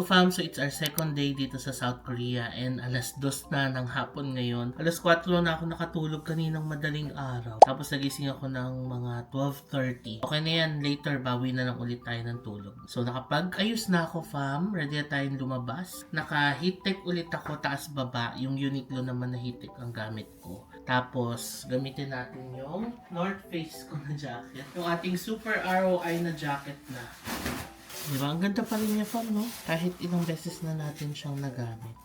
fam, so it's our second day dito sa South Korea and alas 2 na ng hapon ngayon. Alas 4 na ako nakatulog kaninang madaling araw. Tapos nagising ako ng mga 12:30. Okay na yan, later bawi na lang ulit tayo ng tulog. So nakapag-ayos na ako fam, ready na tayong lumabas. Naka-heat tech ulit ako taas baba, yung Uniqlo naman na heat tech ang gamit ko. Tapos gamitin natin yung North Face ko na jacket. Yung ating Super ROI na jacket na. Diba? Ang ganda pa rin niya fam, no? Kahit ilang beses na natin siyang nagamit.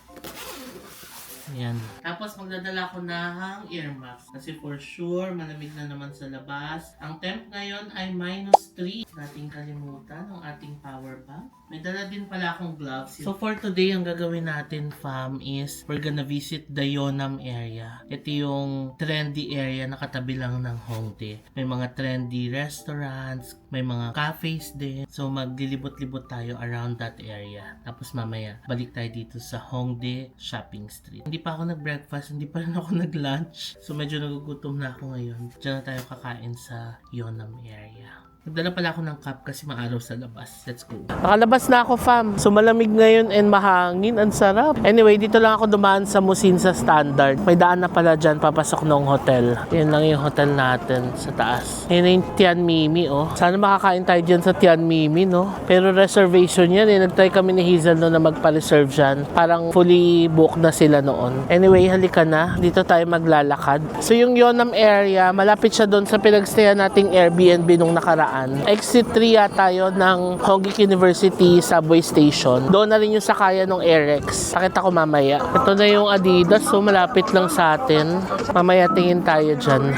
Ayan. Tapos magdadala ko ng ear mask. Kasi for sure, malamig na naman sa labas. Ang temp ngayon ay -3. Nating kalimutan ang ating power bank. May dala din pala akong gloves. So for today, ang gagawin natin fam is we're gonna visit the Yeonnam area. Ito yung trendy area na katabi lang ng Hongdae. May mga trendy restaurants, may mga cafes din. So maglilibot-libot tayo around that area. Tapos mamaya, balik tayo dito sa Hongdae Shopping Street. Hindi pa ako nag-breakfast, hindi pa rin ako nag-lunch. So medyo nagugutom na ako ngayon. Diyan na tayo kakain sa Yeonnam area. Nagdala pala ako ng cup kasi maaraw sa labas. Let's go. Nakalabas na ako fam. So malamig ngayon and mahangin. Ang sarap. Anyway, dito lang ako dumaan sa Musin sa Standard. May daan na pala dyan papasok ng hotel. Yan lang yung hotel natin sa taas. Yan yung Tian Mimi oh. Sana makakain tayo dyan sa Tian Mimi no. Pero reservation yan eh. Nagtry kami ni Hazel no na magpa-reserve dyan. Parang fully booked na sila noon. Anyway, halika na. Dito tayo maglalakad. So yung Yeonnam area, malapit siya doon sa pinagstayan nating Airbnb nung nakaraan. Exit 3 yata yun ng Hongik University subway station. Doon na rin yung sakayan ng Airex. Pakita ko mamaya. Ito na yung Adidas. So malapit lang sa atin. Mamaya tingin tayo dyan.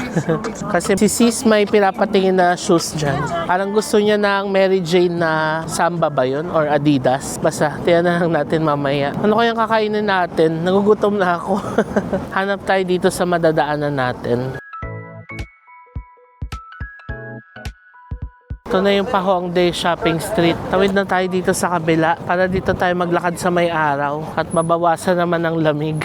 Kasi si Sis may pinapatingin na shoes dyan. Parang gusto niya ng Mary Jane na Samba ba yun? Or Adidas. Basta, tingnan na lang natin mamaya. Ano kayang kakainin natin? Nagugutom na ako. Hanap tayo dito sa madadaanan natin. Ito na yung Hongdae Shopping Street. Tawid na tayo dito sa kabila para dito tayo maglakad sa may araw at mabawasan naman ang lamig.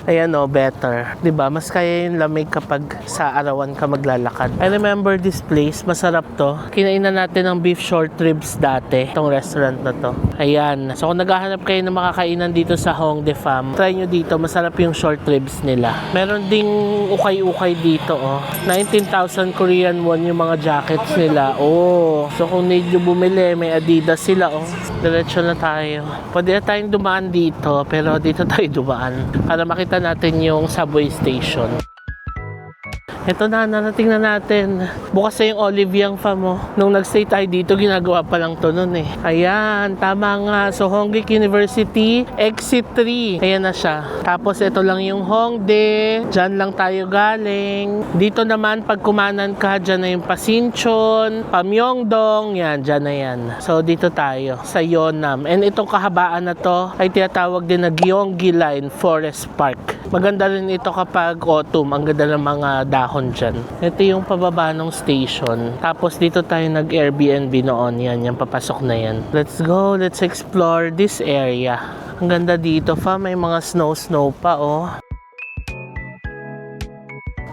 Ayan o, better. Diba? Mas kaya yung lamig kapag sa arawan ka maglalakad. I remember this place. Masarap to. Kinainan natin ng beef short ribs dati. Itong restaurant na to. Ayan. So kung naghahanap kayo ng makakainan dito sa Hongdae Fam, try nyo dito. Masarap yung short ribs nila. Meron ding ukay-ukay dito oh. 19,000 Korean won yung mga jackets nila. Oh. So kung need nyo bumili, may Adidas sila oh. Diretso na tayo. Pwede na tayong dumaan dito, pero dito tayo dumaan para makita natin yung subway station. Ito na, narating na natin. Bukas na yung Oliviang fam mo. Nung nagstay tayo dito, ginagawa pa lang to nun eh. Ayan, tama nga. So, Hongik University, exit 3. Ayan na siya. Tapos, ito lang yung Hongdae. Diyan lang tayo galing. Dito naman, pag kumanan ka, dyan na yung Pasinchon, Pamyongdong. Yan, dyan na yan. So, dito tayo sa Yeonnam. And itong kahabaan na to ay tinatawag din na Gyeonggi Line Forest Park. Maganda rin ito kapag autumn. Ang ganda ng mga dahon dyan. Ito yung pababa ng station. Tapos dito tayo nag-Airbnb noon. Yan, yung papasok na yan. Let's go. Let's explore this area. Ang ganda dito fa. May mga snow pa oh.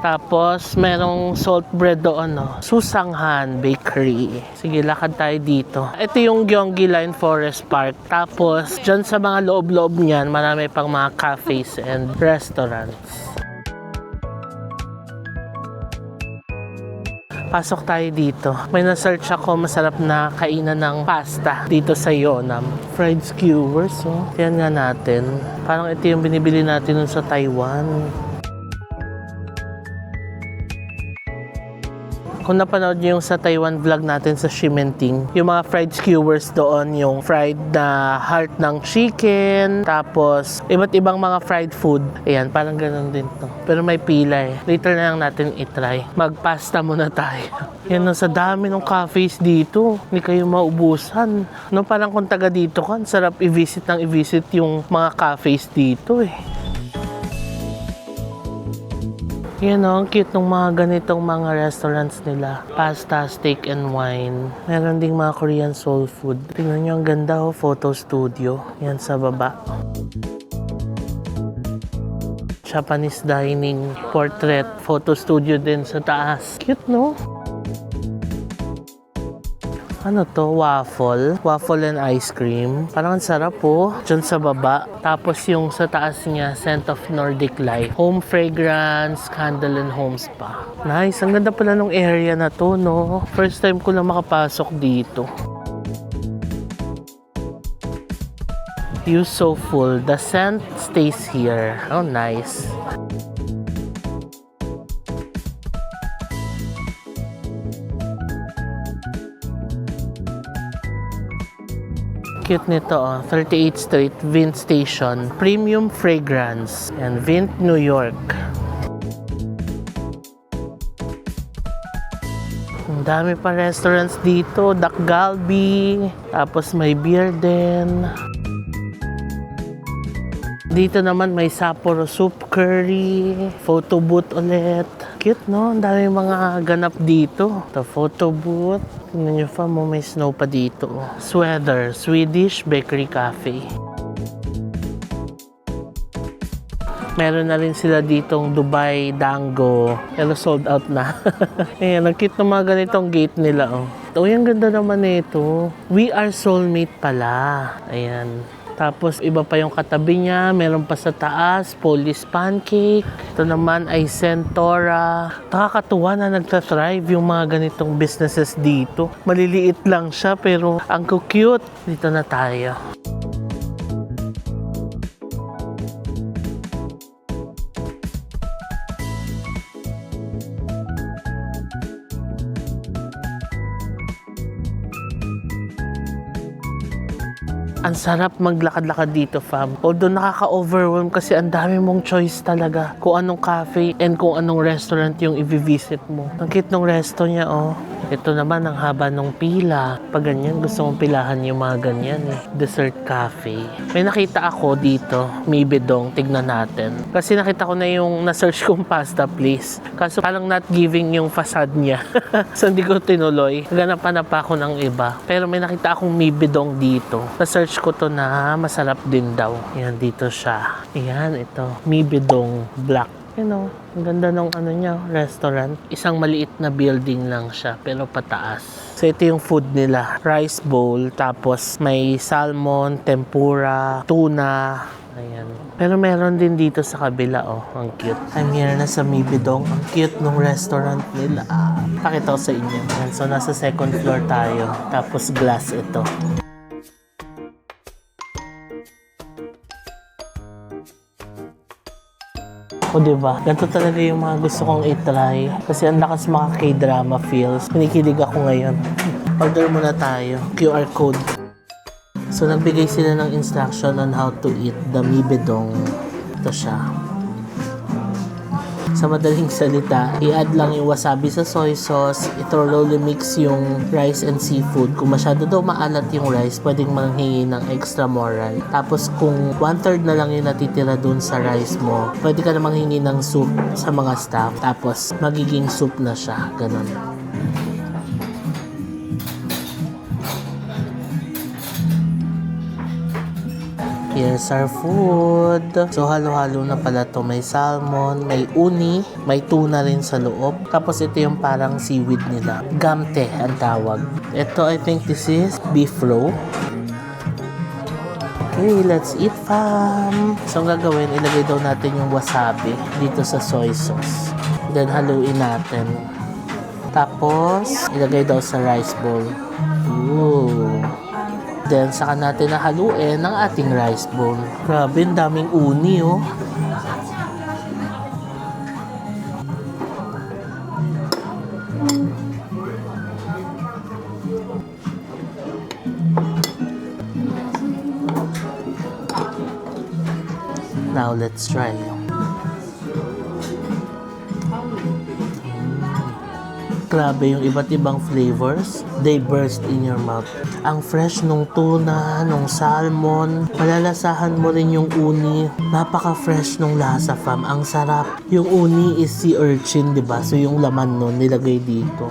Tapos merong salt bread doon no. Susanghan Bakery. Sige, lakad tayo dito. Ito yung Gyeonggi Line Forest Park. Tapos dyan sa mga loob-loob niyan, marami pang mga cafes and restaurants. Pasok tayo dito. May na-search ako masarap na kainan ng pasta dito sa Yeonnam. Fried skewers, oh. Yan nga natin. Parang ito yung binibili natin nun sa Taiwan. Kung napanood nyo yung sa Taiwan vlog natin sa Shimenting, yung mga fried skewers doon, yung fried na heart ng chicken, tapos iba't ibang mga fried food. Ayan, parang ganun din to. Pero may pila eh. Later na lang natin itry. Magpasta muna tayo. Yan no, sa dami ng cafes dito. Hindi kayo maubusan. No, parang kung taga dito ka, sarap i-visit yung mga cafes dito eh. Yan o, ang cute ng mga ganitong mga restaurants nila. Pasta, steak, and wine. Meron ding mga Korean soul food. Tingnan nyo, ang ganda o, photo studio. Yan sa baba. Japanese dining, portrait, photo studio din sa taas. Cute no? Ano to? Waffle. Waffle and ice cream. Parang ang sarap po. Diyan sa baba. Tapos yung sa taas niya, Scent of Nordic Life. Home fragrance, candle and home spa. Nice. Ang ganda pala ng area na to, no? First time ko lang makapasok dito. You so full. The scent stays here. Oh, nice. Cute nito, oh. 38th Street, Vint Station. Premium Fragrance. And Vint, New York. Ang dami pa restaurants dito. Dak Galbi. Tapos may beer din. Dito naman may Sapporo Soup Curry. Photo booth ulit. Cute, no? Ang dami mga ganap dito. The photo booth. Tingnan nyo pa mo, may snow pa dito. Sweater, Swedish Bakery Cafe. Meron na rin sila ditong Dubai Dango. Pero sold out na. Ayan, ang cute ng mga ganitong gate nila. Oh. Ito, yung ganda naman nito. We are soulmate pala. Ayan. Tapos iba pa yung katabi niya, meron pa sa taas, Polish pancake. Ito naman ay Centora. Nakakatuwa na nagtathrive yung mga ganitong businesses dito. Maliliit lang siya pero ang cute. Dito na tayo. Ang sarap maglakad-lakad dito, fam. Although nakaka-overwhelm kasi ang dami mong choice talaga kung anong cafe and kung anong restaurant yung i-visit mo. Ang cute ng resto niya, oh. Ito naman, ang haba ng pila. Pag ganyan, gusto mong pilahan yung mga ganyan, eh. Dessert cafe. May nakita ako dito, Mibidong. Tignan natin. Kasi nakita ko na yung na-search kong pasta place. Kaso parang not giving yung facade niya. So hindi ko tinuloy. Naghanap pa ako ng iba. Pero may nakita akong Mibidong dito. Na-search ko to na masarap din daw. Yan, dito siya. Yan, ito. Mibidong Black. You know, ang ganda ng ano niya, restaurant. Isang maliit na building lang siya, pero pataas. So ito yung food nila. Rice bowl, tapos may salmon, tempura, tuna. Ayan. Pero meron din dito sa kabila, oh. Ang cute. I'm here na sa Mibidong. Ang cute ng restaurant nila. Pakita ko sa inyo. Ayan. So nasa second floor tayo. Tapos glass ito. O diba? Ganito talaga yung mga gusto kong itry. Kasi ang lakas mga K-drama feels. Kinikilig ako ngayon. Order muna tayo. QR code. So nagbigay sila ng instruction on how to eat the Mibidong. Ito siya. Sa madaling salita, i-add lang yung wasabi sa soy sauce, i-thoroughly mix yung rice and seafood. Kung masyado daw maalat yung rice, pwedeng manghingi ng extra more rice. Tapos kung 1/3 na lang yung natitira dun sa rice mo, pwede ka na manghingi ng soup sa mga staff. Tapos magiging soup na siya. Ganon. Here's our food. So, halo-halo na pala to. May salmon, may uni, may tuna rin sa loob. Tapos, ito yung parang seaweed nila. Gamte ang tawag. Ito, I think this is beef roe. Okay, let's eat, fam. So, ang gagawin, ilagay daw natin yung wasabi dito sa soy sauce. Then, haluin natin. Tapos, ilagay daw sa rice bowl. Ooh. Then, saka natin nahaluin ang ating rice bowl. Grabe, ang daming uni, oh. Now, let's try. Grabe yung iba't ibang flavors. They burst in your mouth. Ang fresh nung tuna, nung salmon. Malalasahan mo rin yung uni. Napaka-fresh nung lasa, fam. Ang sarap. Yung uni is sea urchin, diba? So yung laman nun, nilagay dito.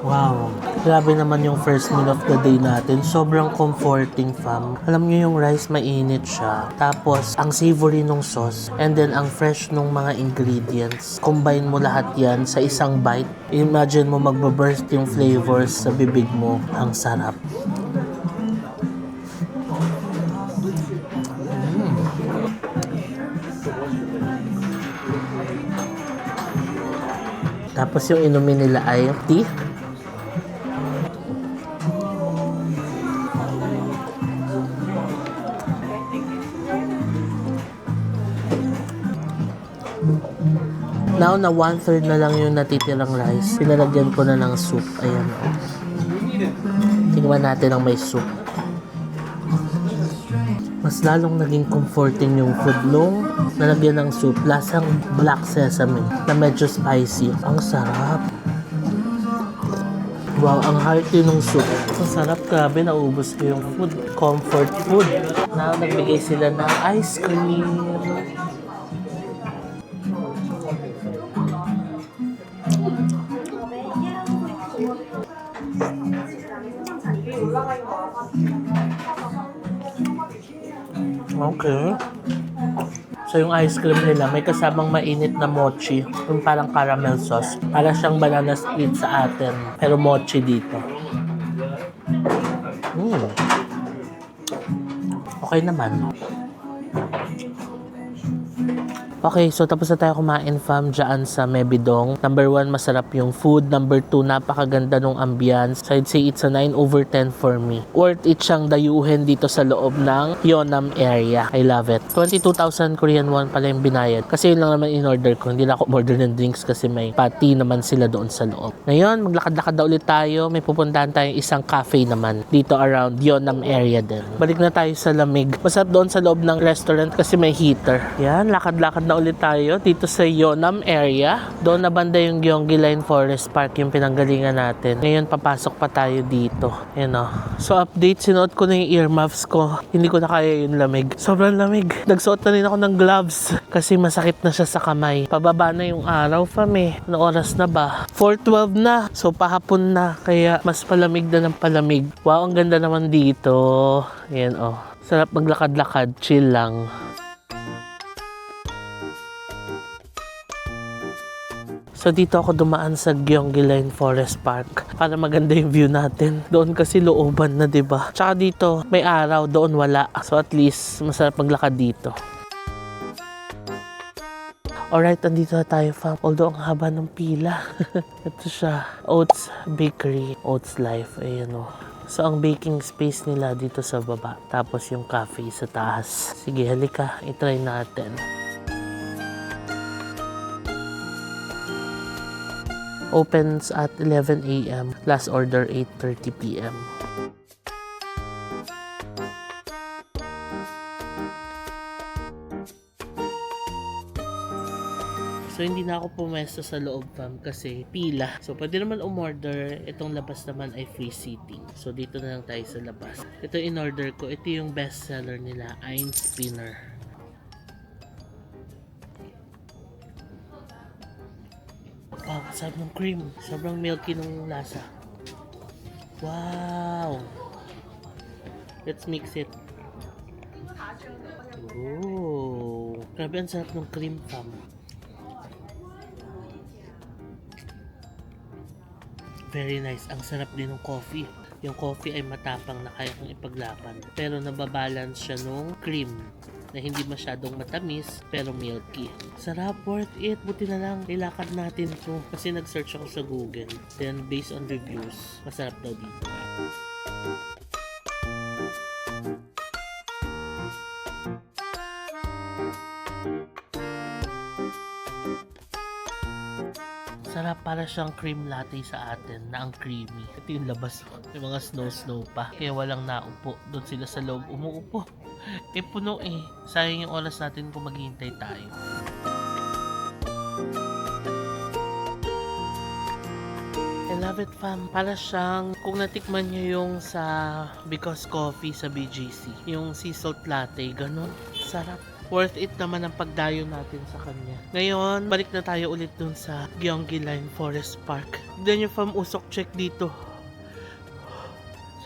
Wow. Grabe naman yung first meal of the day natin. Sobrang comforting, fam. Alam niyo yung rice mainit siya. Tapos, ang savory nung sauce. And then, ang fresh nung mga ingredients. Combine mo lahat yan sa isang bite. Imagine mo magbaburst yung flavors sa bibig mo. Ang sarap. Tapos yung inumin nila ay tea. Now na 1/3 na lang yung natitirang rice. Pinalagyan ko na ng soup. Ayan o. Tingnan natin ang may soup. Mas lalong naging comforting yung food nung nalagyan ng soup. Lasang black sesame na medyo spicy. Ang sarap. Wow, ang hearty nung soup. Ang sarap, grabe, naubos ko yung food. Comfort food. Now, nagbigay sila ng ice cream. Okay. So yung ice cream nila, may kasamang mainit na mochi. Yung parang caramel sauce. Para siyang banana split sa atin. Pero mochi dito. Okay naman. Okay, so tapos na tayo kumain, fam, dyan sa Mebidong. Number 1, masarap yung food. Number 2, napakaganda nung ambience. So I'd say it's a 9/10 for me. Worth it siyang dayuhin dito sa loob ng Yeonnam area. I love it. 22,000 Korean won pala yung binayad. Kasi yun lang naman in-order ko. Hindi na ako order ng drinks kasi may party naman sila doon sa loob. Ngayon, maglakad-lakad na ulit tayo. May pupuntahan tayong isang cafe naman dito around Yeonnam area din. Balik na tayo sa lamig. Masarap doon sa loob ng restaurant kasi may heater. Yan, lakad-lakad na ulit tayo dito sa Yeonnam area. Doon na banda yung Gyeonggi Line Forest Park, yung pinanggalingan natin. Ngayon, papasok pa tayo dito. Yan o. So, update, sinuot ko na yung earmuffs ko. Hindi ko na kaya yung lamig. Sobrang lamig. Nagsuot na rin ako ng gloves kasi masakit na siya sa kamay. Pababa na yung araw, fam eh. Ano oras na ba? 4:12 na. So, pahapon na. Kaya, mas palamig na ng palamig. Wow, ang ganda naman dito. Yan o. Sarap maglakad-lakad. Chill lang. So dito ako dumaan sa Gyeonggi Line Forest Park para maganda yung view natin. Doon kasi looban na, 'di ba? Tsaka dito may araw, doon wala. So at least masarap maglakad dito. Alright, andito na tayo, fam. Although ang haba ng pila. Ito siya, Oats Bakery, Oats Life. Ayan o. So ang baking space nila dito sa baba. Tapos yung cafe sa taas. Sige, halika, itry natin. Opens at 11 a.m. Last order 8:30 p.m. So hindi na ako pumesto sa loob, fam, kasi pila. So pwede naman umorder. Itong labas naman ay free seating. So dito na lang tayo sa labas. Ito in-order ko. Ito yung best seller nila, Ein Spinner. Wow, sarap ng cream. Sobrang milky ng lasa. Wow! Let's mix it. Oh, grabe ang sarap ng cream, fam. Very nice. Ang sarap din ng coffee. Yung coffee ay matapang na kaya kong ipaglaban. Pero nababalance siya nung cream na hindi masyadong matamis pero milky. Sarap, worth it. Buti na lang ilakad natin to kasi nag-search ako sa Google. Then based on reviews, masarap daw dito. Sarap, para siyang cream latte sa atin na ang creamy. Ito yung labas, may mga snow pa. Kaya walang naupo. Doon sila sa loob umuupo. Eh puno eh. Sayang yung oras natin kung maghihintay tayo. I love it, fam. Para siyang, kung natikman nyo yung sa Because Coffee sa BGC, yung sea salt latte, ganun. Sarap. Worth it naman ang pagdayo natin sa kanya. Ngayon, balik na tayo ulit dun sa Gyeonggi Line Forest Park. Tignan nyo, fam, usok check dito.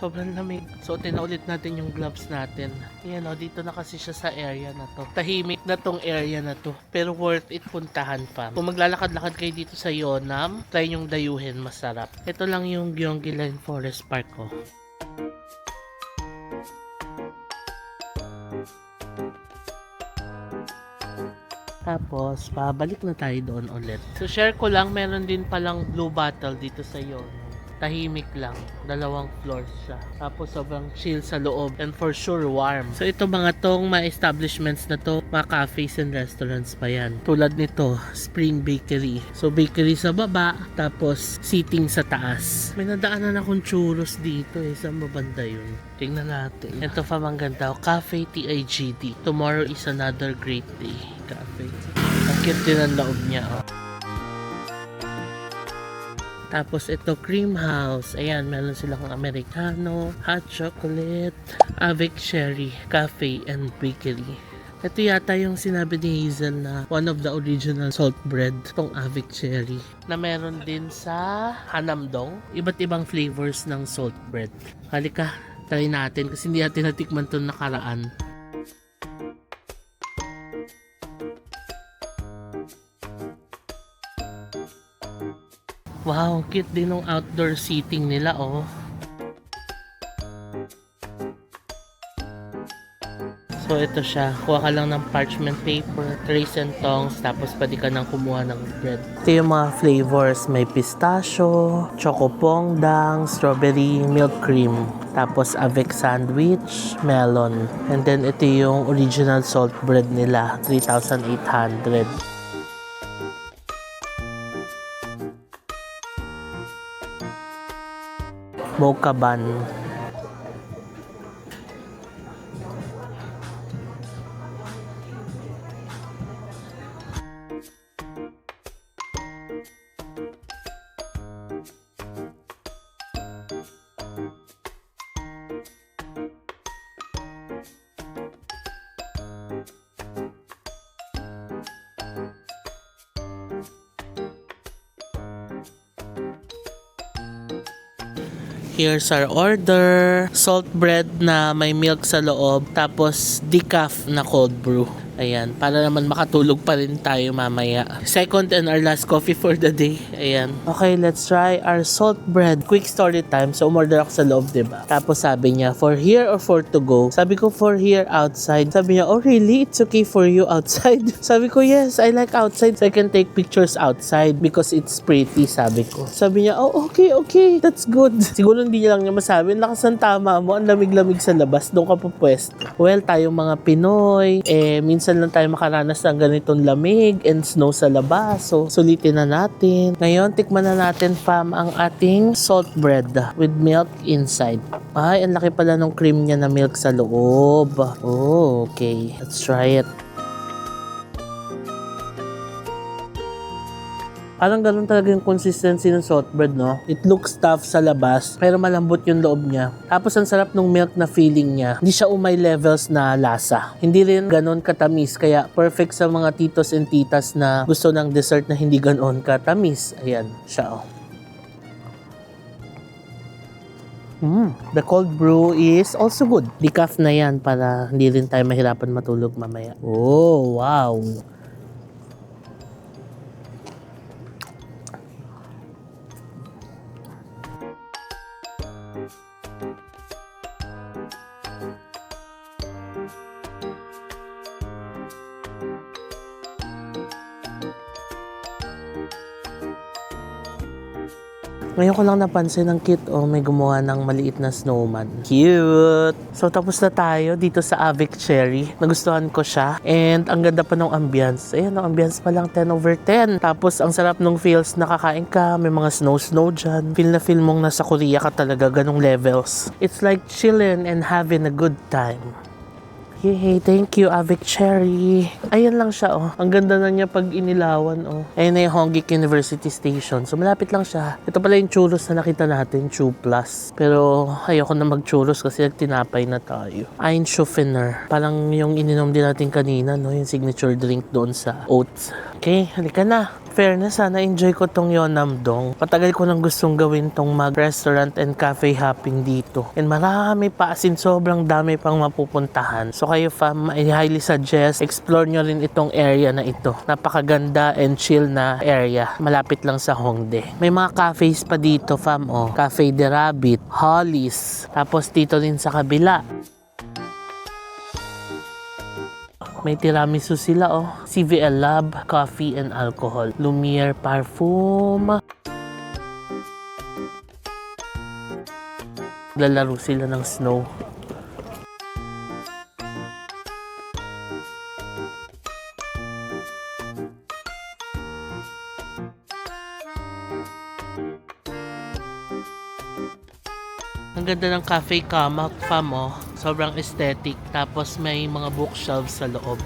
Sobrang lamig. Suotin na ulit natin yung gloves natin. Ayan o, dito na kasi siya sa area na to. Tahimik na tong area na to. Pero worth it puntahan pa. Kung maglalakad-lakad kayo dito sa Yonam, try yung dayuhin, masarap. Ito lang yung Gyeonggi Line Forest Park ko. Tapos, pabalik na tayo doon ulit. So, share ko lang, meron din palang Blue Bottle dito sa Yonam. Tahimik lang. 2 floors siya. Tapos sobrang chill sa loob. And for sure, warm. So ito mga tong mga establishments na to, mga cafes and restaurants pa yan. Tulad nito, Spring Bakery. So bakery sa baba, tapos seating sa taas. May nadaanan akong churros dito eh. Saan mabanda yun? Tingnan natin. Ito pa mang ganda. Cafe TIGD. Tomorrow is another great day. Cafe. Ang cute din ang loob niya. Oh. Tapos ito, Cream House. Ayan, meron silang Americano, hot chocolate, avec cherry, cafe and bakery. Ito yata yung sinabi ni Hazel na one of the original salt bread, itong avec cherry, na meron din sa Hanamdong. Iba't ibang flavors ng salt bread. Halika, try natin kasi hindi natin natikman itong nakaraan. Wow, cute din ng outdoor seating nila, oh. So, ito siya. Kuha ka lang ng parchment paper, trays and tongs, tapos pwede ka nang kumuha ng bread. Ito yung mga flavors. May pistachio, choco pongdang, strawberry, milk cream, tapos avec sandwich, melon. And then, ito yung original salt bread nila, 3,800. Mocha bun. Here's our order. Salt bread na may milk sa loob. Tapos decaf na cold brew. Ayan, para naman makatulog pa rin tayo mamaya. Second and our last coffee for the day. Ayan. Okay, let's try our salt bread. Quick story time. So, umorder ako sa loob, diba? Tapos sabi niya, for here or for to go? Sabi ko, for here outside. Sabi niya, oh really? It's okay for you outside? Sabi ko, yes, I like outside. So, I can take pictures outside because it's pretty, sabi ko. Sabi niya, oh, okay. That's good. Siguro hindi niya lang niya masabi. Lakas ng tama mo. Ang lamig-lamig sa labas. Doon ka pupwesto. Well, tayong mga Pinoy, minsan lang tayo makaranas ng ganitong lamig and snow sa labas. So, sulitin na natin. Ngayon, tikman na natin, fam, ang ating salt bread with milk inside. Ay, ang laki pala ng cream niya na milk sa loob. Oh, okay. Let's try it. Parang ganun talaga yung consistency ng salt bread, no? It looks tough sa labas, pero malambot yung loob niya. Tapos ang sarap ng milk na feeling niya. Hindi siya umay levels na lasa. Hindi rin ganun katamis, kaya perfect sa mga titos and titas na gusto ng dessert na hindi ganun katamis. Ayan, siya, oh. The cold brew is also good. Decaf na yan para hindi rin tayo mahirapan matulog mamaya. Oh, wow! Ngayon ko lang napansin ang cute, oh, may gumawa ng maliit na snowman. Cute! So, tapos na tayo dito sa avec cherry. Nagustuhan ko siya. And ang ganda pa ng ambience. Ayan, ang ambience pa lang 10/10. Tapos, ang sarap ng feels. Nakakain ka, may mga snow dyan. Feel na feel mong nasa Korea ka talaga, ganong levels. It's like chillin' and having a good time. Yay, thank you, avec cherry. Ayan lang siya, oh. Ang ganda na niya pag inilawan, oh. Ayan na yung Hongik University Station. So, malapit lang siya. Ito pala yung churros na nakita natin, Chew Plus. Pero, ayoko na mag-churros kasi tinapay na tayo. Einschuffener. Parang yung ininom din natin kanina, no? Yung signature drink doon sa Oats. Okay, halika na. Fairness, sana enjoy ko tong Yeonnam-dong. Patagal ko nang gustong gawin tong mag-restaurant and cafe hopping dito. And marami pa, as in sobrang dami pang mapupuntahan. So kayo fam, I highly suggest explore nyo rin itong area na ito. Napakaganda and chill na area. Malapit lang sa Hongdae. May mga cafes pa dito fam, oh. Cafe de Rabbit, Hollies. Tapos dito rin sa kabila. May tiramisu sila, oh. CVL Lab, Coffee and Alcohol. Lumiere Parfum. Lalaro sila ng snow. Ang ganda ng Cafe Kamak fam, oh. Sobrang aesthetic. Tapos may mga bookshelves sa loob.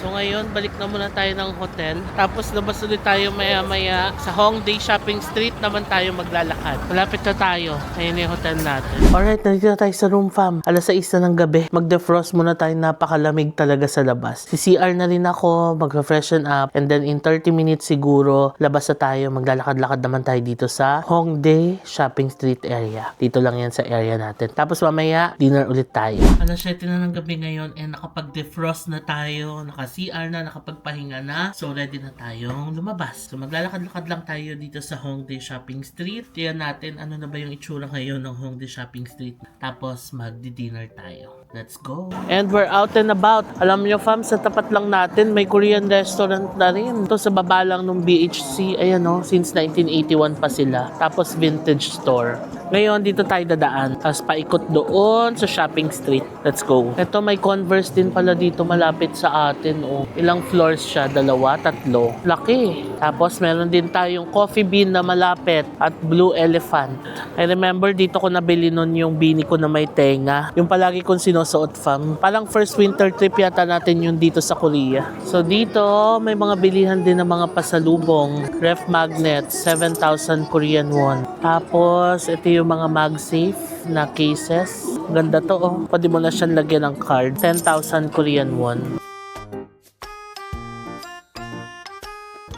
So ngayon, balik na muna tayo ng hotel. Tapos labas ulit tayo maya-maya. Sa Hongdae Shopping Street naman tayo maglalakad. Malapit na tayo. Ayun yung hotel natin. Alright, nandito na tayo sa room fam. Alas 6 na ng gabi. Mag-defrost muna tayo. Napakalamig talaga sa labas. Si CR na rin ako. Mag-freshen up. And then in 30 minutes siguro, labas na tayo. Maglalakad-lakad naman tayo dito sa Hongdae Shopping Street area. Dito lang yan sa area natin. Tapos mamaya, dinner ulit tayo. Alas 7 na ng gabi ngayon and nakapag-defrost na tayo. CR na, nakapagpahinga na. So, ready na tayong lumabas. So, maglalakad-lakad lang tayo dito sa Hongdae Shopping Street. Tingnan natin ano na ba yung itsura ngayon ng Hongdae Shopping Street. Tapos, magdi-dinner tayo. Let's go! And we're out and about. Alam nyo fam, sa tapat lang natin, may Korean restaurant na rin. Ito sa baba lang ng BHC. Ayan o, since 1981 pa sila. Tapos, vintage store. Ngayon, dito tayo dadaan. Tapos, paikot doon sa shopping street. Let's go! Ito, may Converse din pala dito malapit sa atin. Oh. Ilang floors siya? 2, 3. Laki. Tapos meron din tayong Coffee Bean na malapit at Blue Elephant. I remember dito ko nabili nun yung beanie ko na may tenga. Yung palagi kong sinusuot fam. Parang first winter trip yata natin yun dito sa Korea. So dito may mga bilihan din ng mga pasalubong. Ref magnet, 7,000 Korean won. Tapos ito yung mga MagSafe na cases. Ganda to oh. Pwede mo na siyang lagyan ng card. 10,000 Korean won.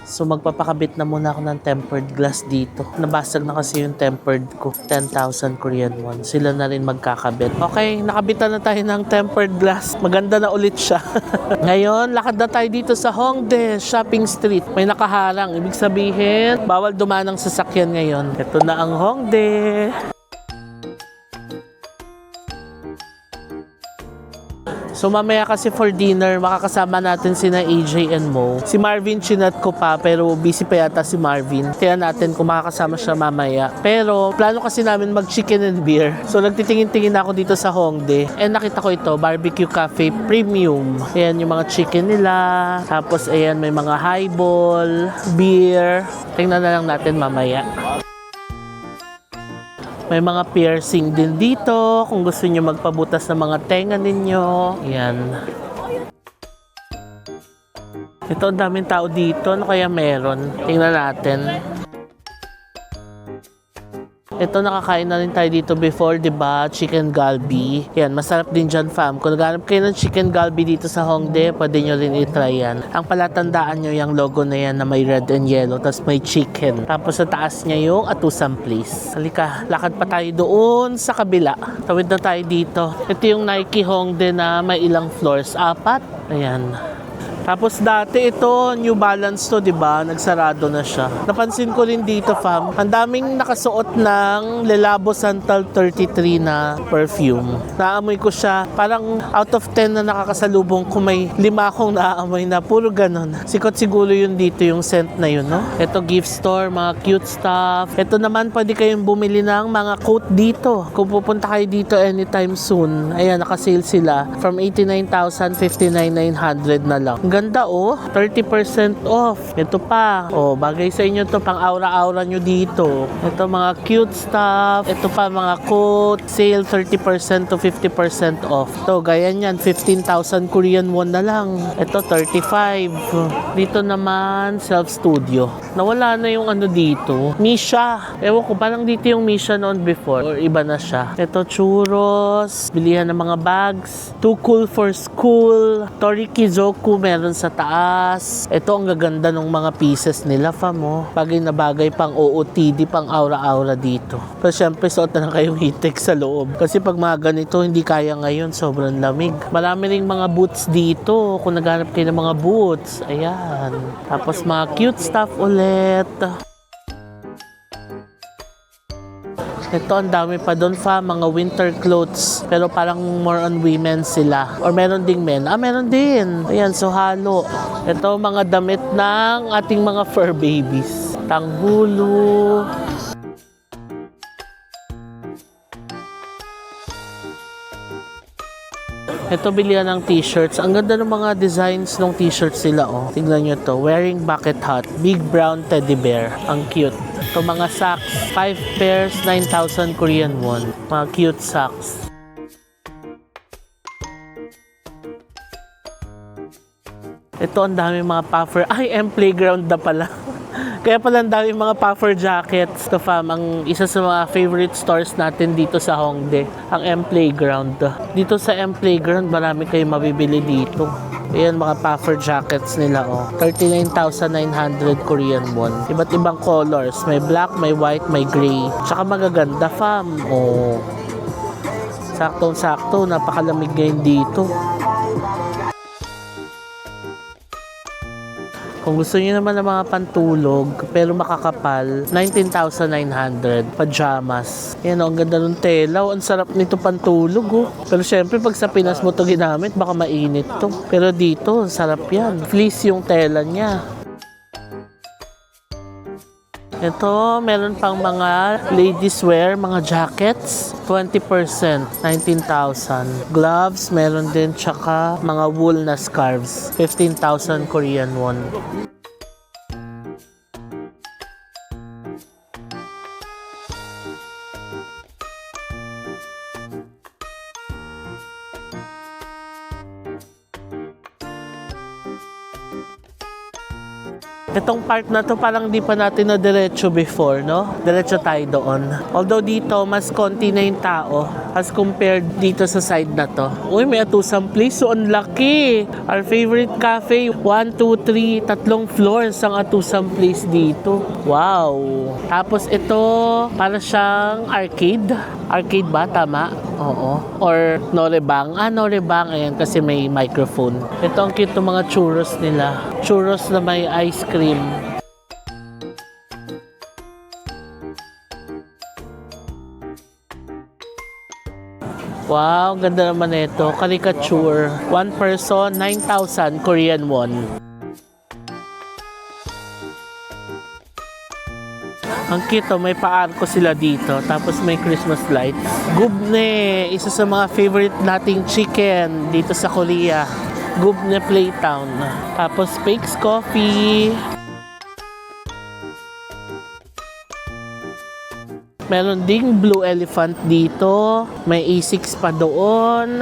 So magpapakabit na muna ako ng tempered glass dito. Nabasag na kasi yung tempered ko. 10,000 Korean won. Sila na rin magkakabit. Okay, nakabitan na tayo ng tempered glass. Maganda na ulit siya. Ngayon, lakad na tayo dito sa Hongdae Shopping Street. May nakaharang. Ibig sabihin, bawal dumaan ng sasakyan ngayon. Ito na ang Hongdae. So mamaya kasi for dinner, makakasama natin sina AJ and Mo. Si Marvin chinat ko pa pero busy pa yata si Marvin. Kaya natin kung makakasama siya mamaya. Pero plano kasi namin mag chicken and beer. So nagtitingin-tingin ako dito sa Hongdae. And nakita ko ito, Barbecue Cafe Premium. Ayan yung mga chicken nila. Tapos ayan may mga highball, beer. Tingnan na lang natin mamaya. May mga piercing din dito kung gusto niyo magpabutas ng mga tenga ninyo. Yan. Ito, ang daming tao dito. Ano kaya meron? Tingnan natin. Ito, nakakain na rin tayo dito before, diba? Chicken Galbi. Yan, masarap din dyan, fam. Kung naghanap kayo ng Chicken Galbi dito sa Hongdae, pwede nyo rin i-try yan. Ang palatandaan nyo yung logo na yan na may red and yellow, tapos may chicken. Tapos sa taas niya yung Atusan Place. Halika, lakad pa tayo doon sa kabila. Tawid na tayo dito. Ito yung Nike Hongdae na may ilang floors. 4. Ayan. Tapos dati ito, New Balance to, 'di ba? Nagsarado na siya. Napansin ko rin dito, fam. Ang daming nakasuot ng Le Labo Santal 33 na perfume. Naamoy ko siya. Parang out of 10 na nakakasalubong ko may 5 akong naaamoy na puro ganon. Sikot siguro yun dito yung scent na yun, no? Ito gift store, mga cute stuff. Ito naman pwede kayong bumili ng mga coat dito. Kung pupunta kayo dito anytime soon. Ayan, nakasale sila. From 89,000, 59,900 na lang. Ganda oh, 30% off. Ito pa. Oh, bagay sa inyo to, pang aura-aura nyo dito. Ito mga cute stuff. Ito pa mga coat. Sale 30% to 50% off. To gaya niyan, 15,000 Korean won na lang. Ito 35. Dito naman, self-studio. Nawala na yung ano dito. Misha. Ewan ko, parang dito yung Misha noon before. Or iba na siya. Ito churros. Bilihan ng mga bags. Too cool for school. Torikizoku meron sa taas. Ito ang gaganda ng mga pieces nila, fam, oh. Bagay na bagay pang OOTD, pang aura-aura dito. Pero syempre, suot na lang kayong heattech sa loob. Kasi pag mga ganito, hindi kaya ngayon. Sobrang lamig. Marami ring mga boots dito. Kung naghanap kayo ng mga boots. Ayan. Tapos mga cute stuff ulit. Ito, ang dami pa doon fa, mga winter clothes. Pero parang more on women sila. Or meron ding men. Meron din. Ayan, so halo. Ito, mga damit ng ating mga fur babies. Tanghulo. Ito, bilihan ng t-shirts. Ang ganda ng mga designs ng t-shirts sila, oh. Tingnan nyo to. Wearing bucket hat. Big brown teddy bear. Ang cute. Ito, mga socks. 5 pairs, 9,000 Korean won. Mga cute socks. Ito, ang dami mga puffer. Ay, M-Playground na pala. Kaya pala ang dami mga puffer jackets. Ito, fam, ang isa sa mga favorite stores natin dito sa Hongdae, ang M-Playground. Dito sa M-Playground, marami kayong mabibili dito. Ayan, mga puffer jackets nila, oh. 39,900 Korean won. Iba't ibang colors. May black, may white, may gray. Tsaka magaganda, fam. Oh. Saktong-sakto, napakalamig ngayon dito. Kung gusto niyo naman ng mga pantulog, pero makakapal, 19,900. Pajamas. Yan o, ang ganda ng tela. Ang sarap nito pantulog, oh. Pero syempre, pag sa Pinas mo ito ginamit, baka mainit to. Pero dito, sarap yan. Fleece yung tela niya. Ito, meron pang mga ladies wear, mga jackets. 20%, 19,000. Gloves, meron din, tsaka mga wool na scarves. 15,000 Korean won. Itong part na to parang di pa natin na diretso before, no? Diretso tayo doon. Although dito, mas konti na yung tao as compared dito sa side na to. Uy, may atusang place. So, ang laki. Our favorite cafe. 1, 2, 3, tatlong floors ang atusang place dito. Wow. Tapos ito, para siyang arcade. Arcade ba? Tama? Oo. Or norebang. Norebang. Ayan, kasi may microphone. Ito ang cute ng mga churros nila. Churros na may ice cream. Wow, ganda naman ito. Caricature. One person, 9,000 Korean won. Ang cute, oh, may paarko sila dito. Tapos may Christmas lights. Gubne, isa sa mga favorite nating chicken dito sa Korea. Gubne Playtown. Tapos Pake's Coffee. Meron ding Blue Elephant dito. May A6 pa doon.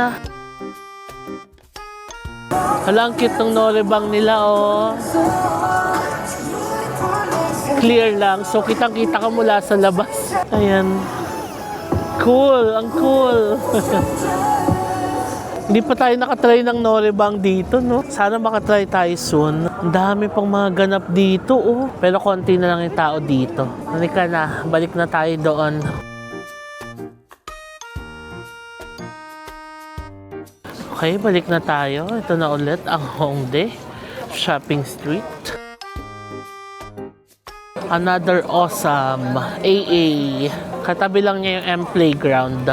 Hala, ang cute ng norebang nila, oh. Clear lang. So, kitang-kita ka mula sa labas. Ayan. Cool. Ang cool. Hindi pa tayo nakatry ng norebang dito, no? Sana makatry tayo soon. Ang dami pang mga ganap dito, oh. Pero konti na lang yung tao dito. Halika na. Balik na tayo doon. Okay, balik na tayo. Ito na ulit ang Hongdae Shopping Street. Another awesome AA. Katabi lang niya yung M-Playground.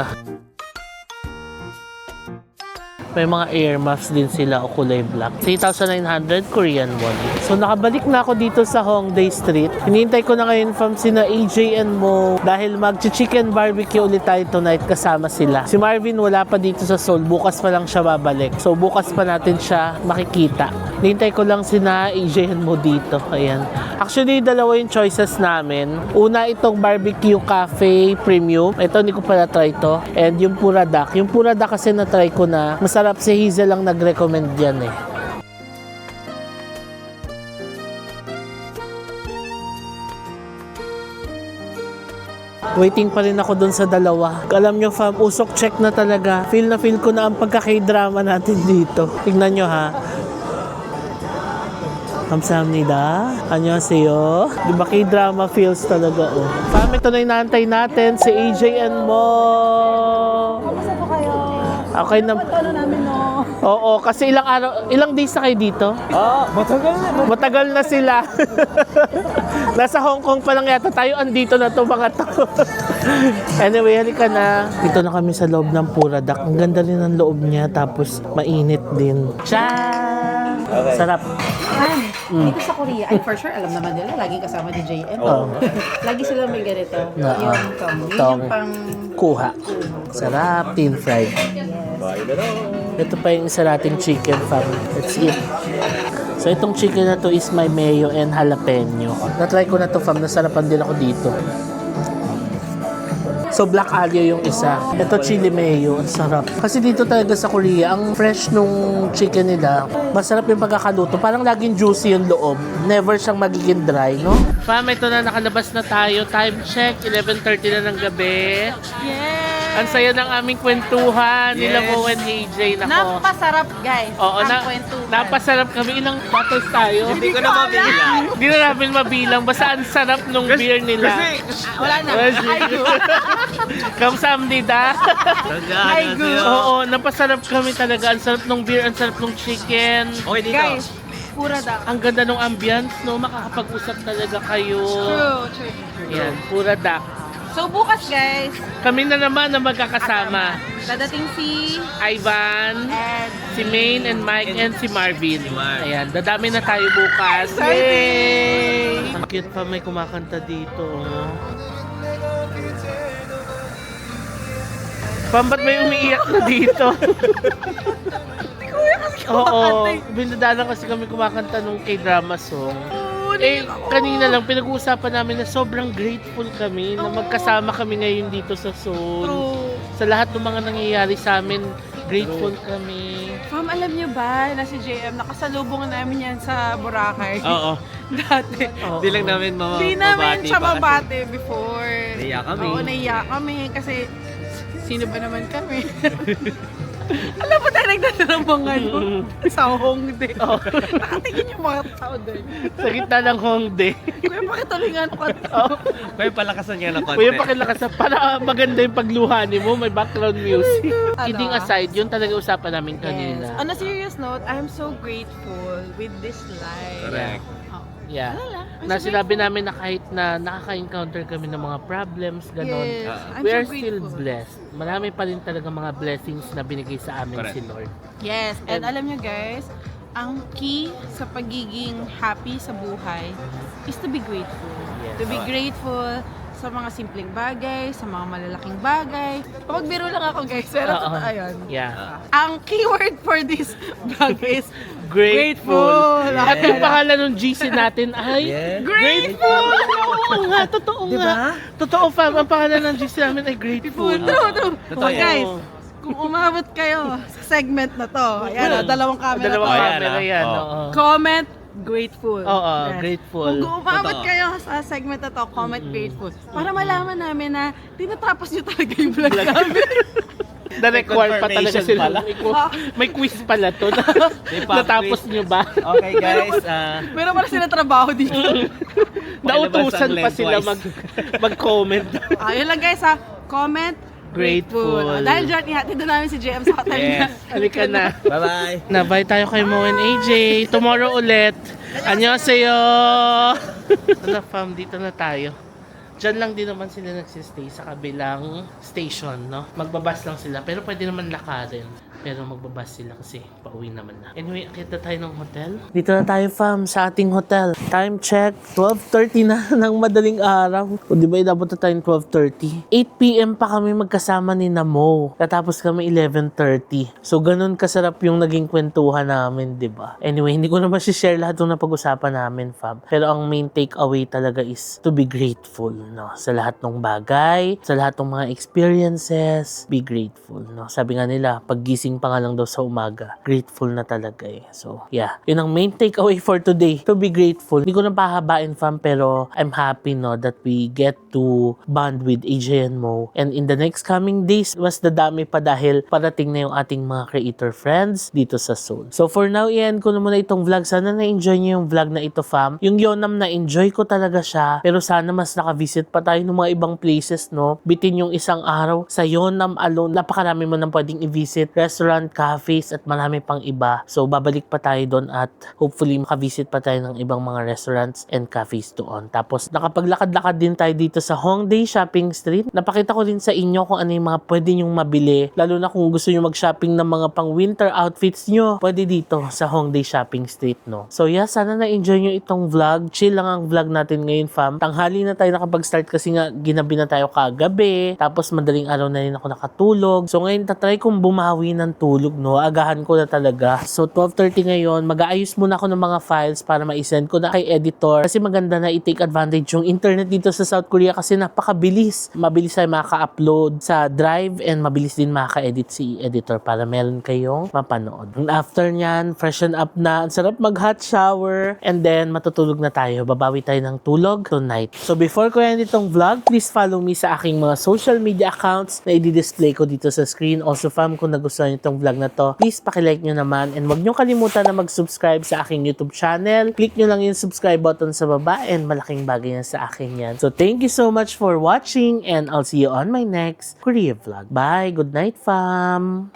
May mga earmuffs din sila o kulay black. 3,900 Korean won. So nakabalik na ako dito sa Hongdae Street. Hinihintay ko na ngayon from sina AJ and Mo dahil mag-chicken barbecue ulit tayo tonight kasama sila. Si Marvin wala pa dito sa Seoul. Bukas pa lang siya babalik. So bukas pa natin siya makikita. Hintay ko lang AJ mo dito. Ayan. Actually, dalawa yung choices namin. Una, itong Barbecue Cafe Premium. Ito, hindi ko pala try to. And yung Pura Duck. Yung Pura Duck kasi na-try ko na. Masarap, si Hazel lang nag-recommend yan eh. Waiting pa rin ako dun sa dalawa. Alam nyo fam, usok check na talaga. Feel na feel ko na ang pagka-K-drama natin dito. Tignan nyo ha. Kamsahamnida. Annyeonghaseyo. Di ba K-drama feels talaga oh. Fam, ito na inaantay natin si AJ and Mo. Kamusta po kayo? Okay na. Ano namin no? Oo, kasi ilang days na kayo dito? Matagal na. Matagal na sila. Nasa Hong Kong pa lang yata tayo, andito na to mga to. Anyway, halika na. Dito na kami sa loob ng Pura Duck. Ang ganda rin ng loob niya, tapos mainit din. Tiyaan! Okay. Sarap. Dito sa Korea, ay for sure, alam naman nila, laging kasama ni JM. Oo. Lagi sila may ganito. Na, Yung tong. Yun tong. yung pang... Kuha. Sarap, tin fried. Ito pa yung isa nating chicken fam. Let's eat. So itong chicken na to is my mayo and jalapeno. Na-try ko na to fam, nasarapan din ako dito. So black alio yung isa. Ito chili mayo, ang sarap. Kasi dito talaga sa Korea, ang fresh nung chicken nila, masarap yung pagkakaluto. Parang laging juicy yung loob. Never siyang magiging dry, no? Fam, ito na, nakalabas na tayo. Time check, 11:30 na ng gabi. Yes! Ang saya ng aming kwentuhan nila Mo and AJ. Nako. Napasarap, guys. Oo, ang kwentuhan. napasarap kami. Ilang bottles tayo? Hindi ko na mabilang. Hindi na namin mabilang. Basta ang sarap nung beer nila. Wala na. Ay, go. Kamsahamnida. Ay, go. Oo, napasarap kami talaga. Ang sarap nung beer, ang sarap nung chicken. Okay dito. Guys, Pura Duck. Ang ganda nung ambience, no? Makakapag-usap talaga kayo. True. Yan, Pura Duck. So, bukas, guys, Kami na naman na magkakasama. dadating si Ivan, and si Maine and Mike and si Marvin. Mar. Ayan, dadami na tayo bukas. Yay! Ang cute pa, may kumakanta dito. Oh. Pam, ba't may umiiyak na dito? Oo, binadalan kasi kami kumakanta nung K-drama song. Eh, kanina lang pinag-uusapan namin na sobrang grateful kami na magkasama kami ngayon dito sa Seoul. Sa lahat ng mga nangyayari sa amin, grateful kami. Ma'am, alam niyo ba na si JM, nakasalubungan namin yan sa Boracay. Oo. Dati. Oo. Hindi lang namin Hindi namin siya pa kasi. mabate before. Naiyak kami. Oo, naiyak kami kasi sino ba naman kami? Alam mo tayo nagdadala ng mga sa Hongdae. Nakatingin yung mga tao doon. Sa gitna ng Hongdae. Kuya, pakitalingan ko. Kaya palakasan niya ng konti. Kuya, pakilakas para maganda yung pagluha ni mo, may background music. Ano? Kidding aside, yun talaga usapan namin kanina. On a serious note, I'm so grateful with this life. Correct. Yeah. Wala lang. I'm Na so sinabi grateful. namin na kahit na nakaka-encounter kami ng mga problems, ganon. Yes, I'm We so are still grateful. blessed. Marami pa rin talaga mga blessings na binigay sa amin Correct. si Lord. Yes, and alam nyo guys, ang key sa pagiging happy sa buhay is to be grateful. Yes. To be grateful sa mga simpleng bagay, sa mga malalaking bagay. Pagbiro lang ako guys, pero Oo. totoo yun. Yeah. Ang keyword for this vlog is Grateful. Grateful. At yung pangalan ng GC natin ay Yeah. Grateful! Oo nga, totoo nga. Totoo fam, ang pangalan ng GC namin ay Grateful. True. Totoo yan. Guys, kung umabot kayo sa segment na to, ayan, dalawang camera Dalawang to. Ayan, camera ah. yan. Oo. Oo. Comment grateful. Oo, Yes. grateful. Kung umabot Totoo. kayo sa segment na to, comment grateful. Para malaman namin na tinatapos nyo talaga yung vlog namin. Na-require pa talaga Confirmation sila. pala. May quiz pala to. May pop Natapos quiz. nyo ba? Okay guys, Meron pala sila trabaho dito. Nautusan pa lengthwise. sila mag-comment. Ayun lang guys ha, comment Grateful. Dahil dyan, ihatid na namin si JM sa hotel niya. Yes. Halika na. bye-bye. Nabay tayo kay Mo and AJ. Tomorrow ulit. Annyeonghaseyo. Ano fam, dito na tayo. Diyan lang din naman sila nagsistay sa kabilang station, no? Magbabas lang sila, pero pwede naman lakarin. Pero magbabas sila kasi pauwi naman na. Anyway, akit na tayo ng hotel. Dito na tayo, fam, sa ating hotel. Time check, 12:30 na ng madaling araw. O di ba, inabot na tayo 12:30. 8 p.m. pa kami magkasama ni Namo. Tatapos kami 11:30. So, ganun kasarap yung naging kwentuhan namin, di ba? Anyway, hindi ko na share lahat ng napag-usapan namin, fam. Pero ang main takeaway talaga is to be grateful, no? Sa lahat ng bagay, sa lahat ng mga experiences, be grateful, no? Sabi nga nila, paggising pa nga lang daw sa umaga, grateful na talaga eh. So, yeah. Yun ang main takeaway for today. To be grateful. Hindi ko na pahabain, fam, pero I'm happy, no, that we get to bond with AJ and Mo. And in the next coming days, mas dadami pa dahil parating na yung ating mga creator friends dito sa Seoul. So, for now, i-end ko na muna itong vlog. Sana na-enjoy nyo yung vlog na ito, fam. Yung Yeonam, na-enjoy ko talaga siya. Pero sana mas nakavisit pa tayo ng mga ibang places, no? Bitin yung isang araw sa Yeonam alone. Napakarami mo nang pwedeng i-visit. Restaurant, cafes, at marami pang iba. So, babalik pa tayo doon at hopefully makavisit pa tayo ng ibang mga restaurants and cafes doon. Tapos, nakapaglakad-lakad din tayo dito sa Hongdae Shopping Street. Napakita ko din sa inyo kung ano yung mga pwede nyong mabili. Lalo na kung gusto nyo mag-shopping ng mga pang-winter outfits nyo. Pwede dito sa Hongdae Shopping Street, no? So, yeah, sana na-enjoy nyo itong vlog. Chill lang ang vlog natin ngayon, fam. Tanghali na tayo nakapag-start kasi nga ginabi na tayo kagabi. Tapos, madaling araw na rin ako nakatulog. So, ngayon, tatry kong bumawi ng tulog, no? Agahan ko na talaga. So, 12:30 ngayon, mag-aayos muna ako ng mga files para ma-send ko na kay editor. Kasi maganda na i-take advantage yung internet dito sa South Korea kasi napakabilis. Mabilis tayo makaka-upload sa Drive and mabilis din makaka-edit si editor para meron kayong mapanood. And after nyan, freshen up na. Ang sarap mag-hot shower and then matutulog na tayo. Babawi tayo ng tulog tonight. So, before ko yan itong vlog, please follow me sa aking mga social media accounts na i-display ko dito sa screen. Also, fam, kung nagustuhan itong vlog na to, please pakilike nyo naman and huwag nyo kalimutan na mag-subscribe sa aking YouTube channel. Click nyo lang yung subscribe button sa baba and malaking bagay yan sa akin yan. So thank you so much for watching and I'll see you on my next Korea vlog. Bye! Good night, fam!